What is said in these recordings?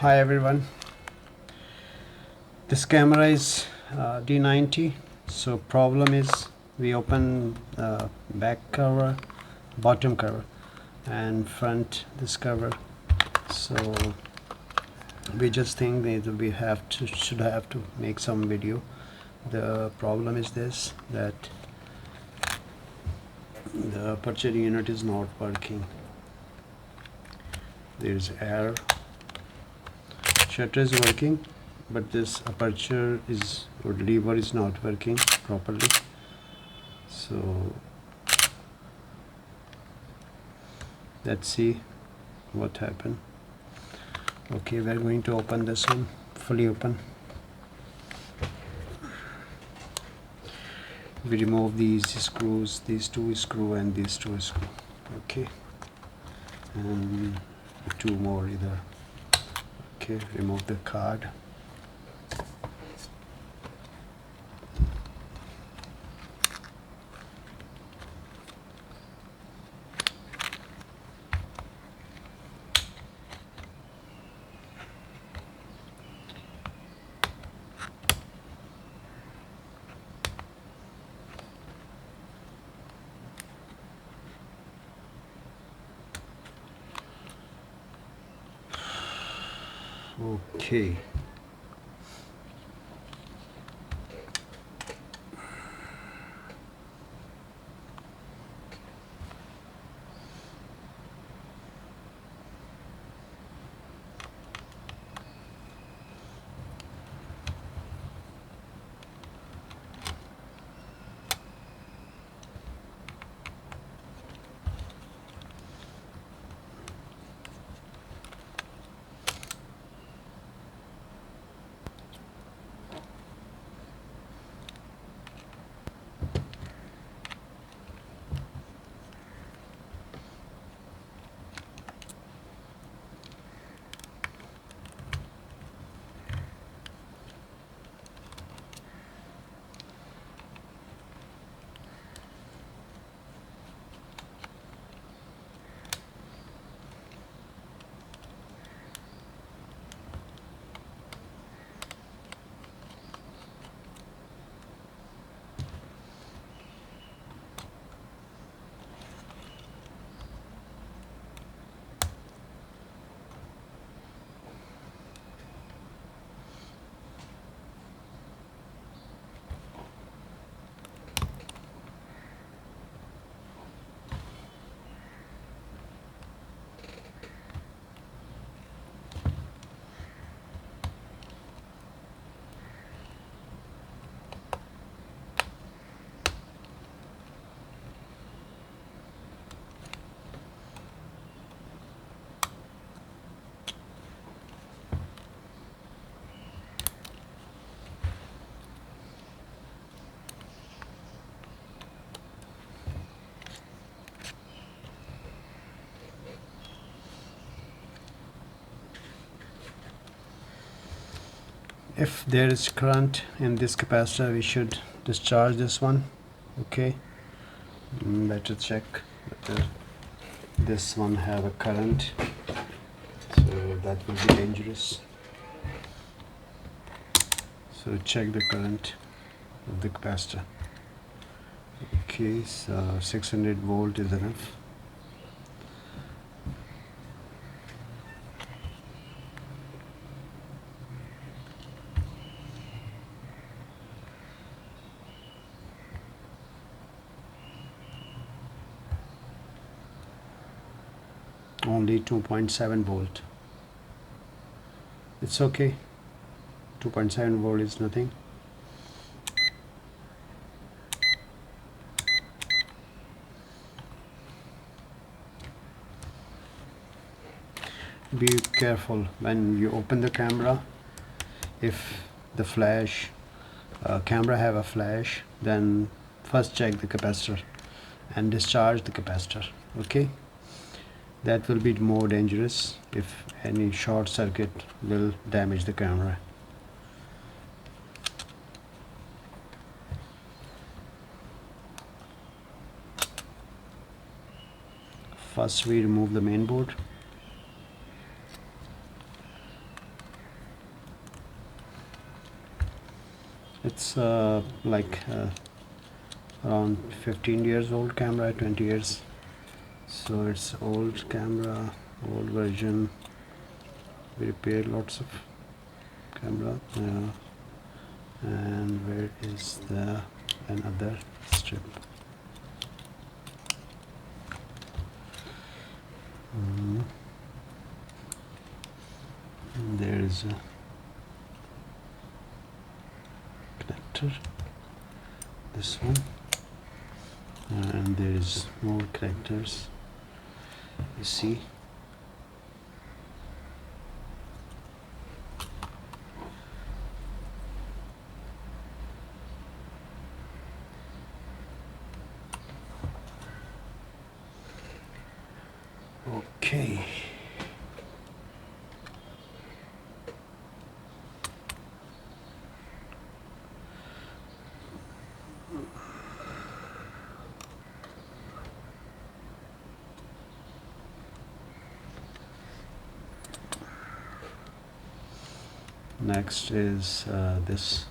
Hi everyone, this camera is D90. So problem is we open back cover, bottom cover and front this cover. So we just think that we should have to make some video. The problem is this, that the aperture unit is not working. There's error. Shutter is working, but this aperture is, or lever is not working properly. So let's see what happened. Okay, we're going to open this one, fully open. We remove these screws, these two screw and these two screw. Okay, and two more either. Okay, remove the card. Okay. If there is current in this capacitor, we should discharge this one. Okay, better check whether this one have a current, so that will be dangerous. So check the current of the capacitor. Okay, so 600 volt is enough. Only 2.7 volt. It's okay. 2.7 volt is nothing. Be careful when you open the camera. If the flash camera have a flash, then first check the capacitor and discharge the capacitor. Okay, that will be more dangerous if any short circuit will damage the camera. First we remove the main board. It's like around 15 years old camera, 20 years. So it's old camera, old version. We repaired lots of camera. And where is the another strip? There is a connector, this one, and there is more connectors, you see. Okay. Next is this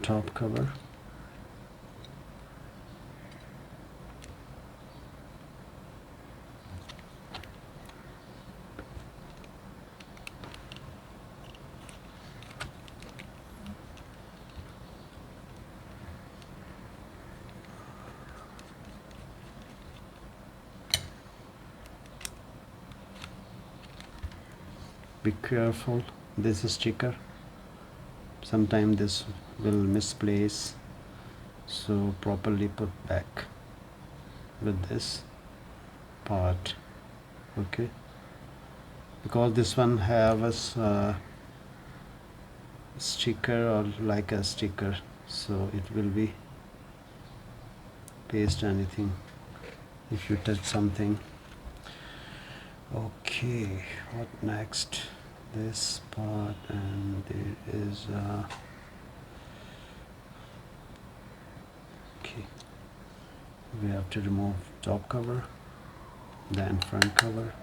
top cover. Be careful, this is sticker. Sometimes this will misplace, so properly put back with this part. Okay, because this one have a sticker or like a sticker, so it will be paste anything if you touch something. Okay, what next? This part, and there is okay, we have to remove top cover, then front cover.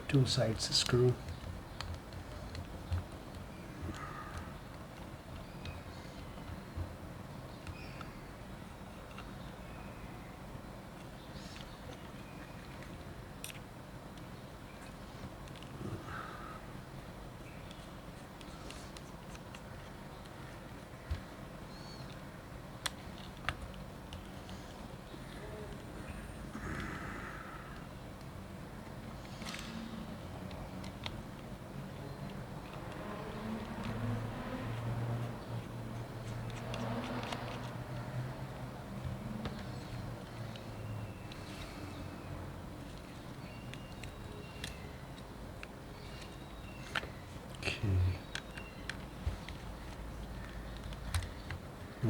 Two sides screw.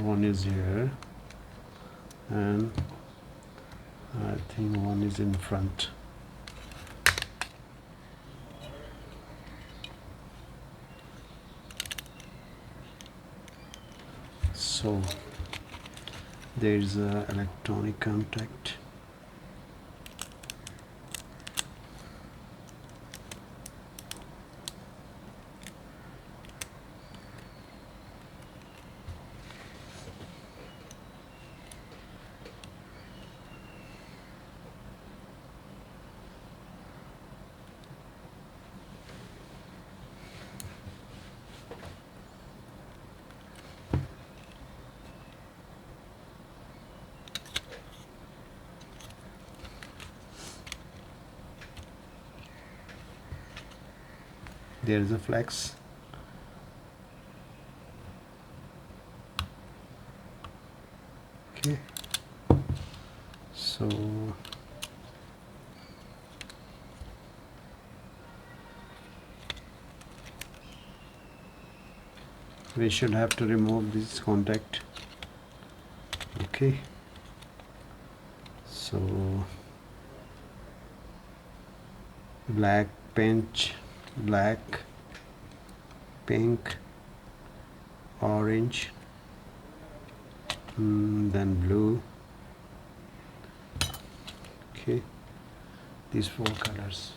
One is here, and I think one is in front. So there is a electronic contact. There is a flex. Okay, so we should have to remove this contact. Okay, so black pinch, black, pink, orange, then blue. Okay, these 4 colors.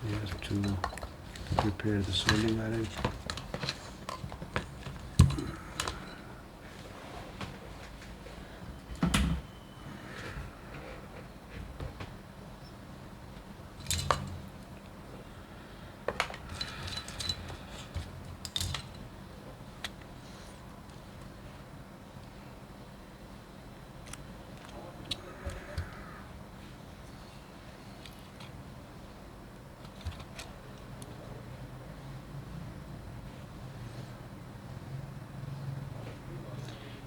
We have to prepare the soldering iron.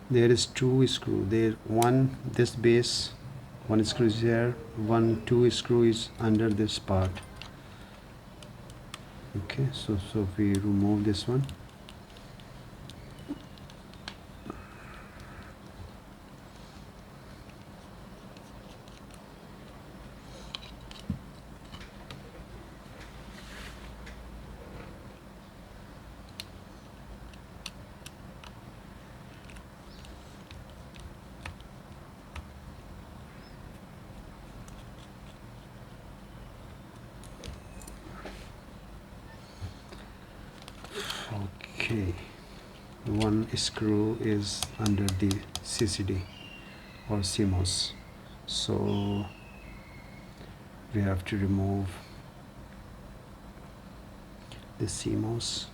There is 2 screw there, one this base, 1 screw is here, 2 screw is under this part. Okay, so we remove this one. Okay, 1 screw is under the CCD or CMOS, so we have to remove the CMOS.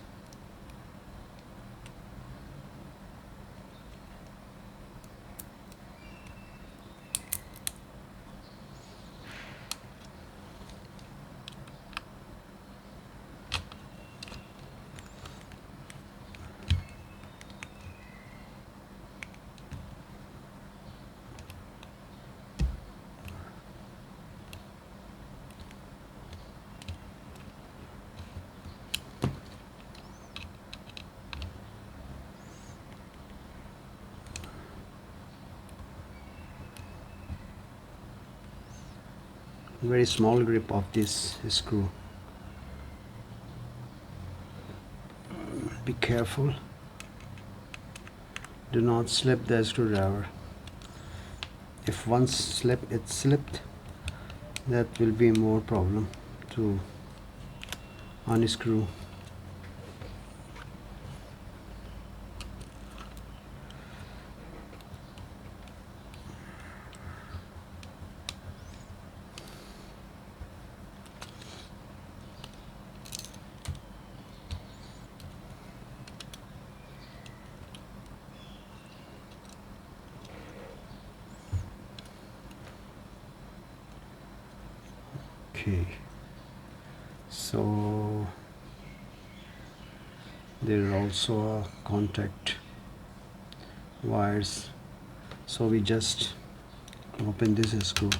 Very small grip of this screw. Be careful, do not slip the screwdriver. If once it slipped, that will be more problem to unscrew. Okay, so there is also a contact wires, so we just open this screw.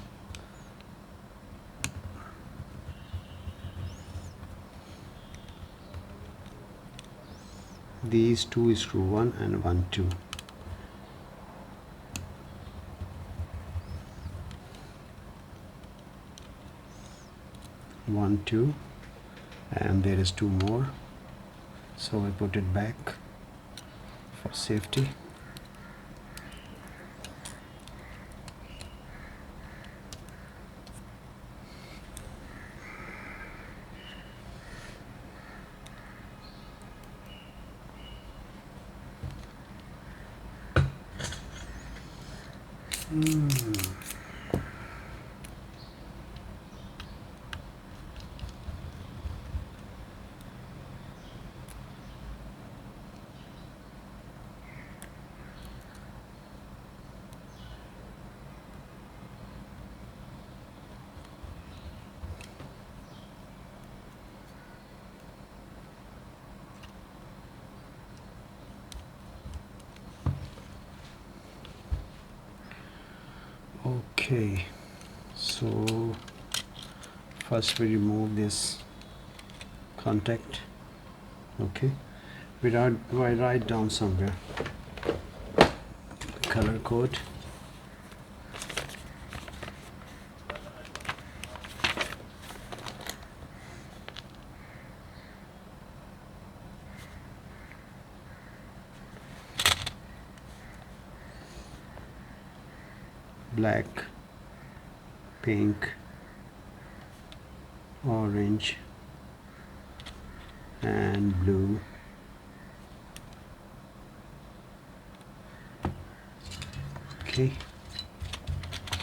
These 2 screw, 1 and 1 2. One, 2, and there is 2 more, so we put it back for safety. Okay, so first we remove this contact. Okay, we write down somewhere color code. Black, pink, orange and blue. Okay,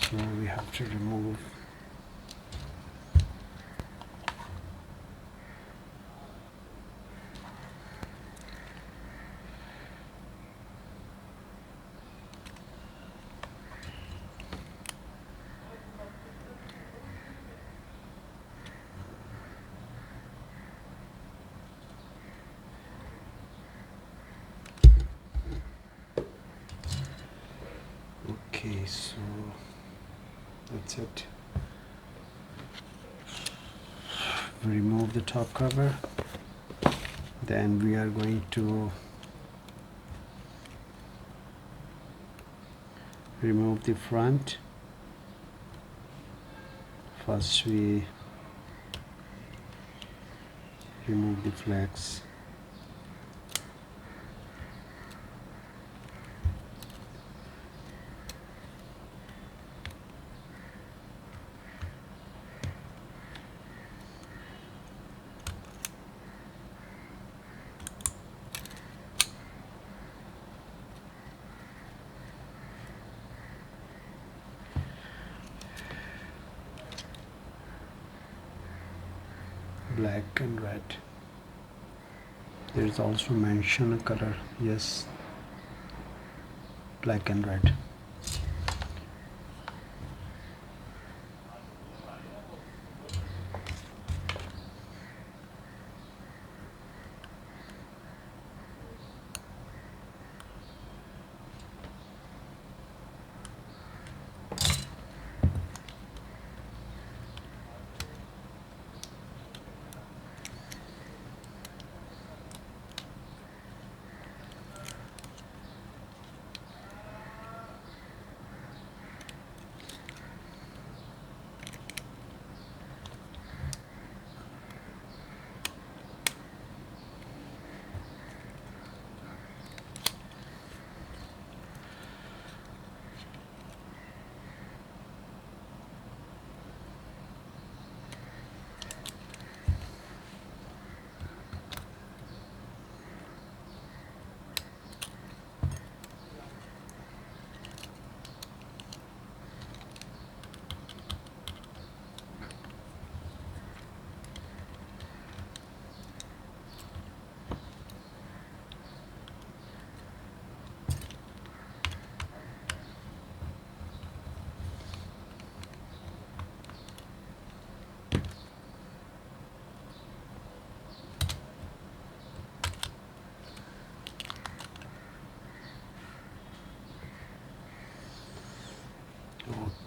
so we have to remove okay, so that's it. Remove the top cover, then we are going to remove the front. First we remove the flex. Black and red. There is also mention a color. Yes, black and red.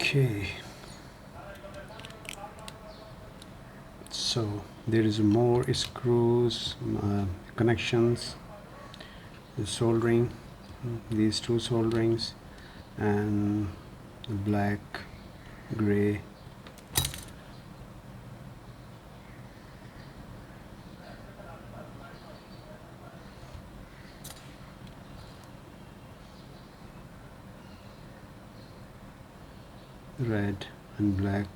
Okay, so there is more screws, connections, the soldering, these two solderings, and the black, gray, red and black.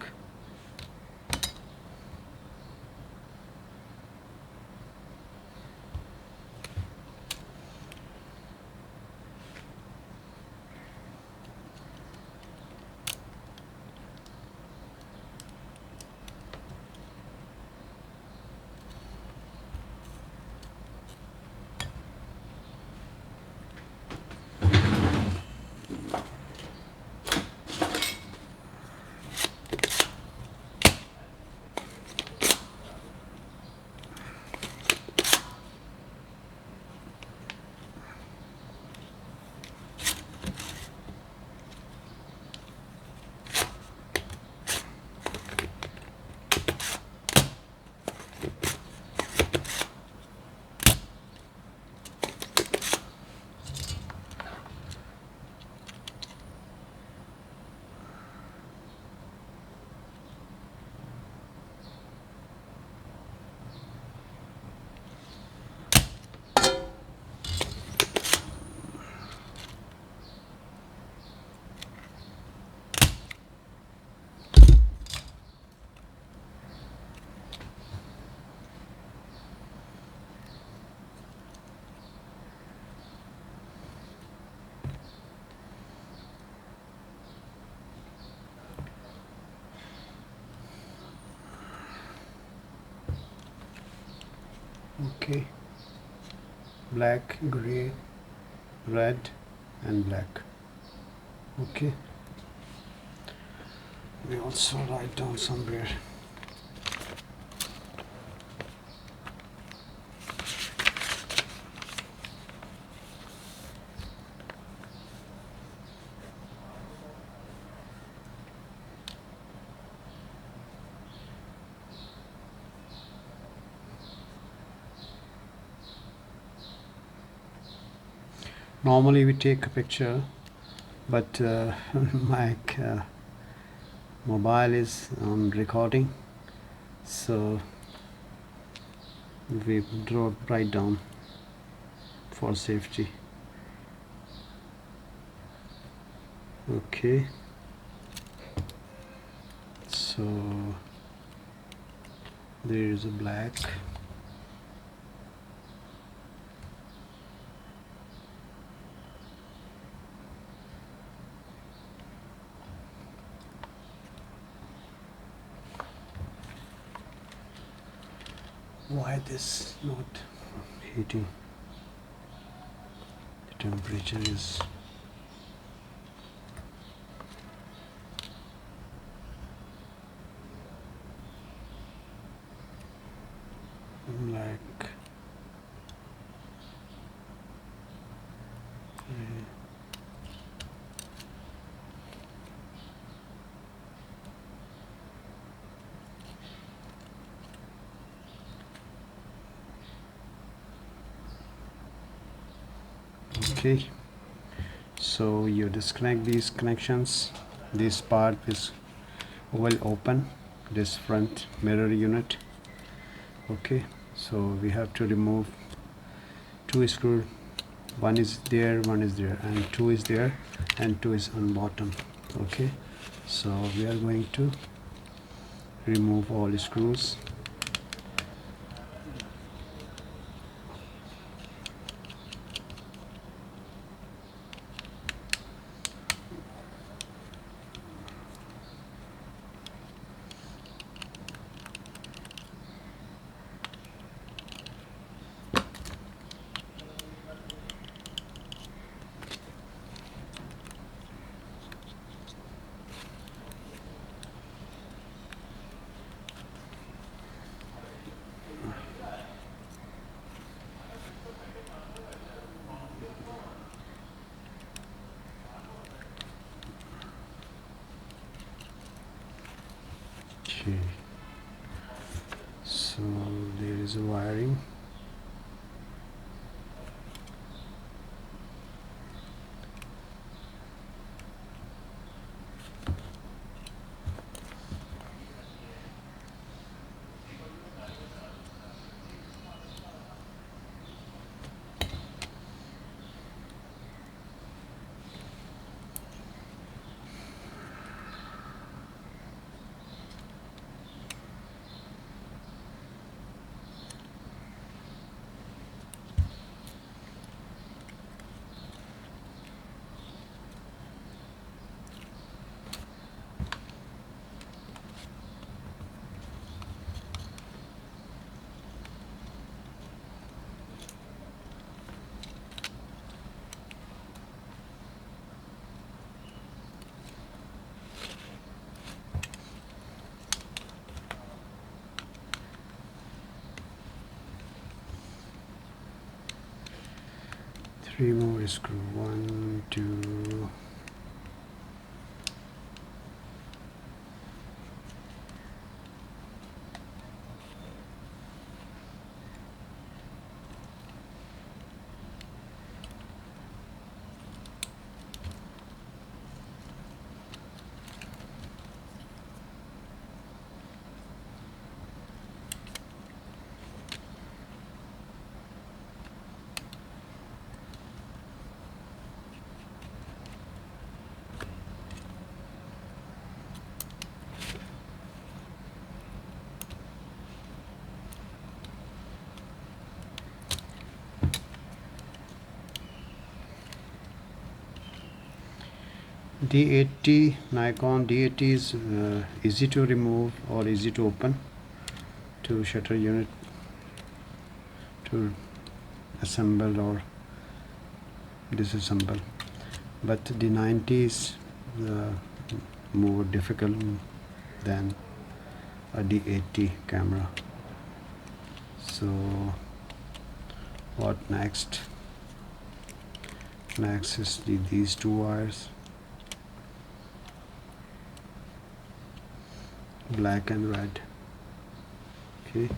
Okay, black, gray, red and black. Okay, we also write down somewhere. Normally we take a picture, but my mobile is on recording, so we draw right down for safety. Okay, so there is a black. Why this not heating? The temperature is black. Okay, so you disconnect these connections. This part is well open, this front mirror unit. Okay, so we have to remove two screws. One is there, one is there, and two is there, and two is on bottom. Okay, so we are going to remove all the screws. Okay, so there is a wiring. Three more screw. 1, 2. D80, Nikon D80 is easy to remove or easy to open. To shutter unit to assemble or disassemble, but the 90 is more difficult than a D80 camera. So what next? Next is these two wires, black and red. Okay.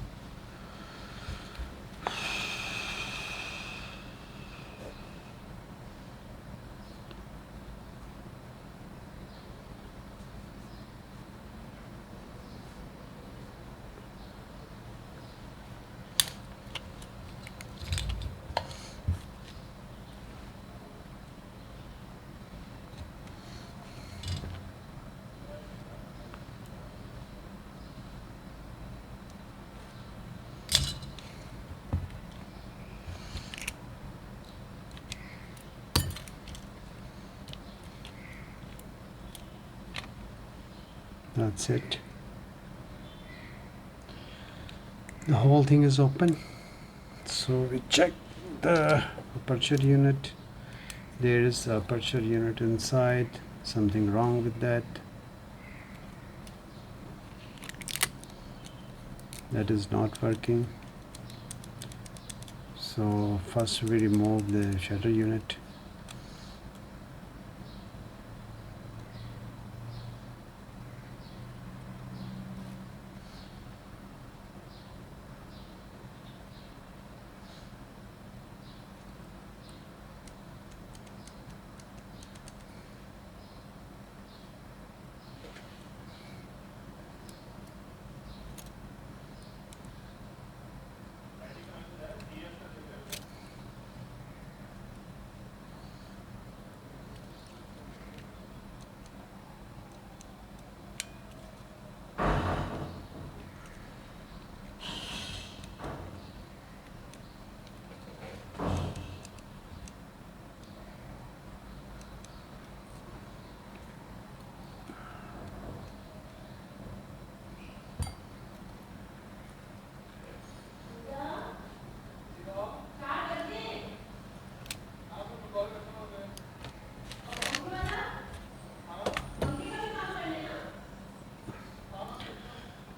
That's it. The whole thing is open. So we check the aperture unit. There is the aperture unit inside. Something wrong with that. That is not working. So first we remove the shutter unit.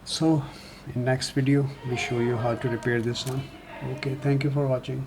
So in next video we show you how to repair this one. Okay, thank you for watching.